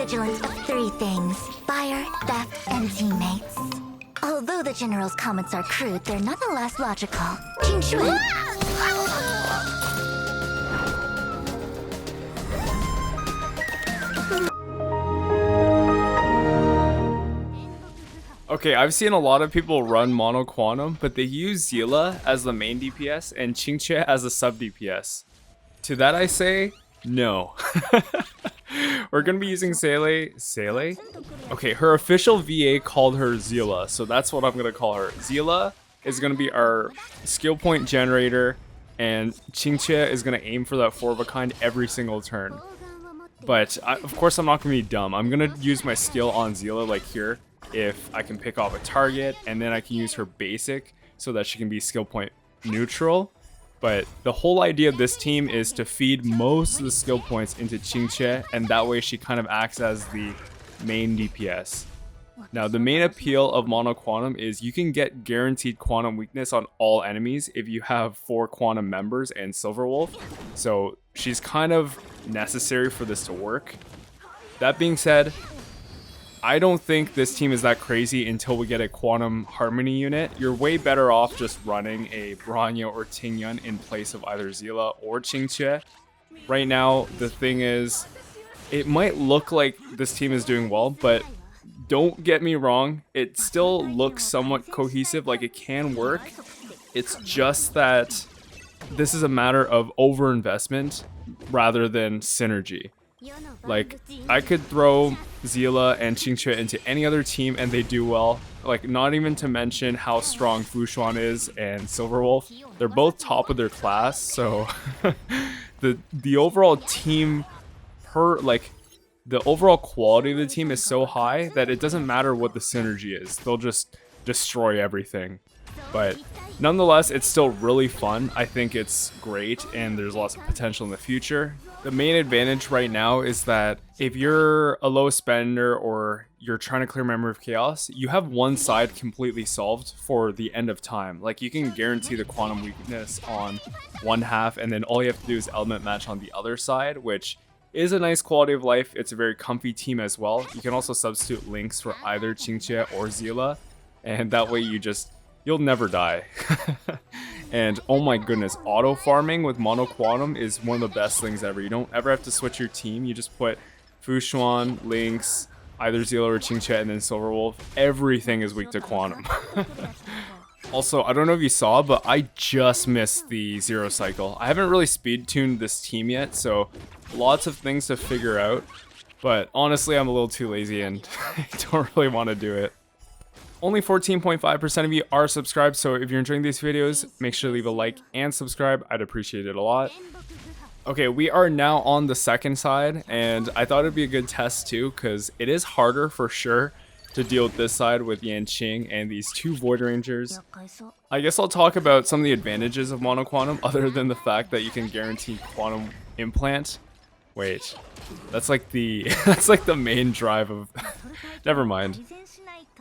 vigilant of 3 things: fire, theft, and teammates. Although the General's comments are crude, they're nonetheless logical. Qinqgue. Okay, I've seen a lot of people run Mono Quantum, but they use Zila as the main DPS and Qinqgue as a sub DPS. To that I say, no. We're gonna be using Seele. Seele? Okay, her official VA called her Zila, so that's what I'm gonna call her. Zila is gonna be our skill point generator, and Qinqgue is gonna aim for that 4 of a kind every single turn. But of course I'm not gonna be dumb. I'm gonna use my skill on Zila like here, if I can pick off a target, and then I can use her basic so that she can be skill point neutral. But the whole idea of this team is to feed most of the skill points into Qinqgue, and that way she kind of acts as the main DPS. Now, the main appeal of Mono Quantum is you can get guaranteed quantum weakness on all enemies if you have 4 quantum members and Silverwolf, so she's kind of necessary for this to work. That being said, I don't think this team is that crazy until we get a Quantum Harmony unit. You're way better off just running a Bronya or Tingyun in place of either Zila or Qinqgue. Right now, the thing is, it might look like this team is doing well, but don't get me wrong, it still looks somewhat cohesive, like it can work. It's just that this is a matter of overinvestment rather than synergy. Like, I could throw Zila and Qinqgue into any other team and they do well. Like, not even to mention how strong Xuan is and Silverwolf. They're both top of their class, so the overall team the overall quality of the team is so high that it doesn't matter what the synergy is. They'll just destroy everything. But nonetheless, it's still really fun. I think it's great and there's lots of potential in the future. The main advantage right now is that if you're a low spender or you're trying to clear Memory of Chaos, you have one side completely solved for the end of time. Like, you can guarantee the quantum weakness on one half, and then all you have to do is element match on the other side, which is a nice quality of life. It's a very comfy team as well. You can also substitute links for either Qinqgue or Zila, and that way you'll never die. And oh my goodness, auto farming with Mono Quantum is one of the best things ever. You don't ever have to switch your team. You just put Xuan, Lynx, either Zila or Qinqgue, and then Silverwolf. Everything is weak to Quantum. Also, I don't know if you saw, but I just missed the 0 cycle. I haven't really speed tuned this team yet, so lots of things to figure out. But honestly, I'm a little too lazy and I don't really want to do it. Only 14.5% of you are subscribed, so if you're enjoying these videos, make sure to leave a like and subscribe. I'd appreciate it a lot. Okay, we are now on the second side, and I thought it'd be a good test too, because it is harder for sure to deal with this side with Yanqing and these 2 Void Rangers. I guess I'll talk about some of the advantages of Mono Quantum, other than the fact that you can guarantee Quantum Implant. Wait, that's like the main drive of... Never mind.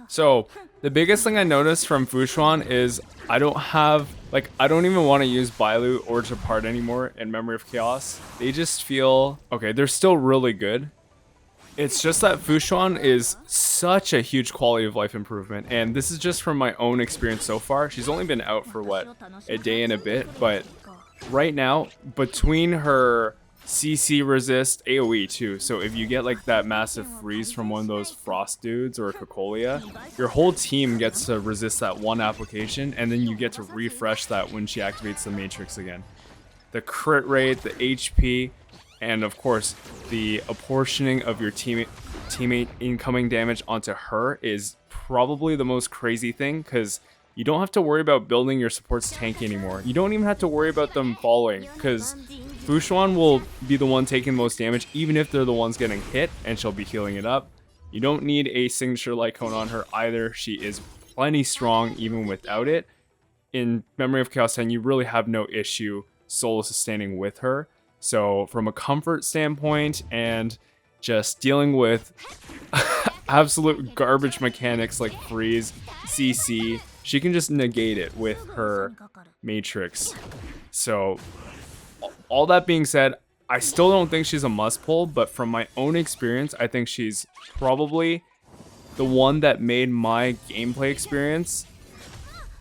So, the biggest thing I noticed from Xuan is I don't even want to use Bailu or Japard anymore in Memory of Chaos. They just feel... Okay, they're still really good. It's just that Xuan is such a huge quality of life improvement, and this is just from my own experience so far. She's only been out for, what, a day and a bit, but right now, between her CC resist, AoE too, so if you get like that massive freeze from one of those frost dudes or a Cocolia, your whole team gets to resist that one application, and then you get to refresh that when she activates the Matrix again. The crit rate, the HP, and of course the apportioning of your teammate incoming damage onto her is probably the most crazy thing, because you don't have to worry about building your support's tank anymore. You don't even have to worry about them falling, because Xuan will be the one taking the most damage, even if they're the ones getting hit, and she'll be healing it up. You don't need a signature light cone on her either. She is plenty strong even without it. In Memory of Chaos 10, you really have no issue solo sustaining with her. So from a comfort standpoint and just dealing with absolute garbage mechanics like freeze, CC, she can just negate it with her Matrix. So all that being said, I still don't think she's a must pull, but from my own experience, I think she's probably the one that made my gameplay experience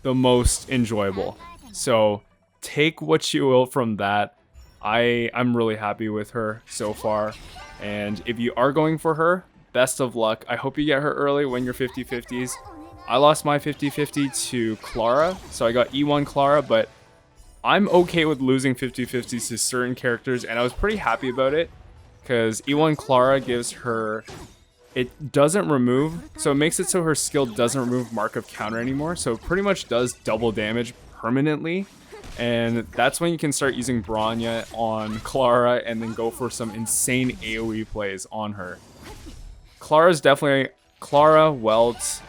the most enjoyable. So take what you will from that. I'm really happy with her so far. And if you are going for her, best of luck. I hope you get her early when you're 50-50s. I lost my 50-50 to Clara, so I got E1 Clara, but I'm okay with losing 50-50s to certain characters, and I was pretty happy about it because E1 Clara gives her, it doesn't remove, so it makes it so her skill doesn't remove mark of counter anymore, so it pretty much does double damage permanently, and that's when you can start using Bronya on Clara and then go for some insane AoE plays on her. Clara's definitely, Clara, Welt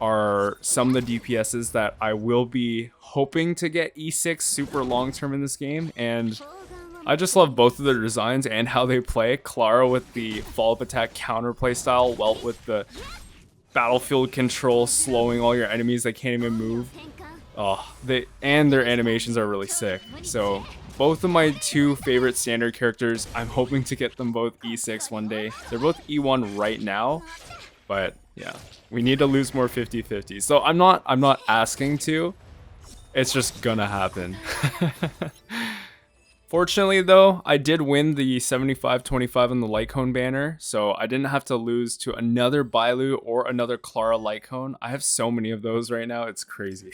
are some of the DPSs that I will be hoping to get E6 super long term in this game, and I just love both of their designs and how they play. Clara with the follow-up attack counter play style, Welt with the battlefield control, slowing all your enemies that can't even move. Oh, their animations are really sick. So both of my two favorite standard characters, I'm hoping to get them both E6 one day. They're both E1 right now, but yeah, we need to lose more 50-50s. So I'm not asking to. It's just gonna happen. Fortunately though, I did win the 75-25 on the light cone banner, so I didn't have to lose to another Bailu or another Clara light cone. I have so many of those right now, it's crazy.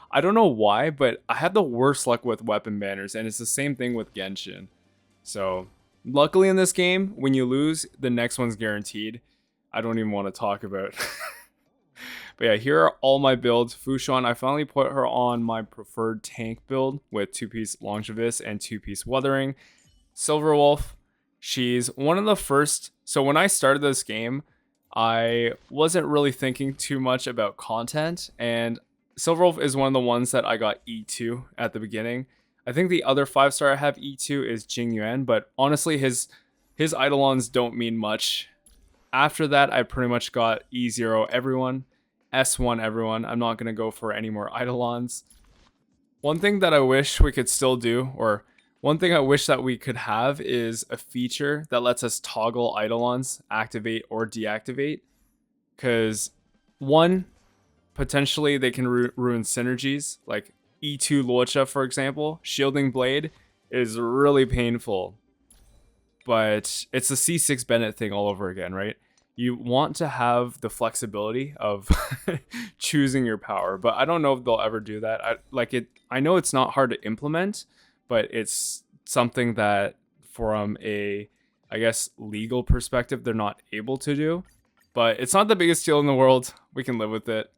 I don't know why, but I had the worst luck with weapon banners, and it's the same thing with Genshin. So luckily in this game, when you lose, the next one's guaranteed. I don't even want to talk about. But yeah, here are all my builds. Xuan, I finally put her on my preferred tank build with 2-piece Longevous and 2-piece Wuthering. Silverwolf, she's one of the first. So when I started this game, I wasn't really thinking too much about content, and Silverwolf is one of the ones that I got E2 at the beginning. I think the other 5-star I have E2 is Jingyuan, but honestly his Eidolons don't mean much. After that, I pretty much got E0 everyone, S1 everyone. I'm not going to go for any more Eidolons. One thing that I wish we could still do, or one thing I wish that we could have, is a feature that lets us toggle Eidolons, activate or deactivate. Because one, potentially they can ruin synergies, like E2 Luocha, for example. Shielding Blade is really painful, but it's the C6 Bennett thing all over again, right? You want to have the flexibility of choosing your power, but I don't know if they'll ever do that. I know it's not hard to implement, but it's something that from a, I guess, legal perspective, they're not able to do. But it's not the biggest deal in the world. We can live with it.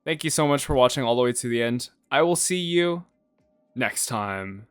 Thank you so much for watching all the way to the end. I will see you next time.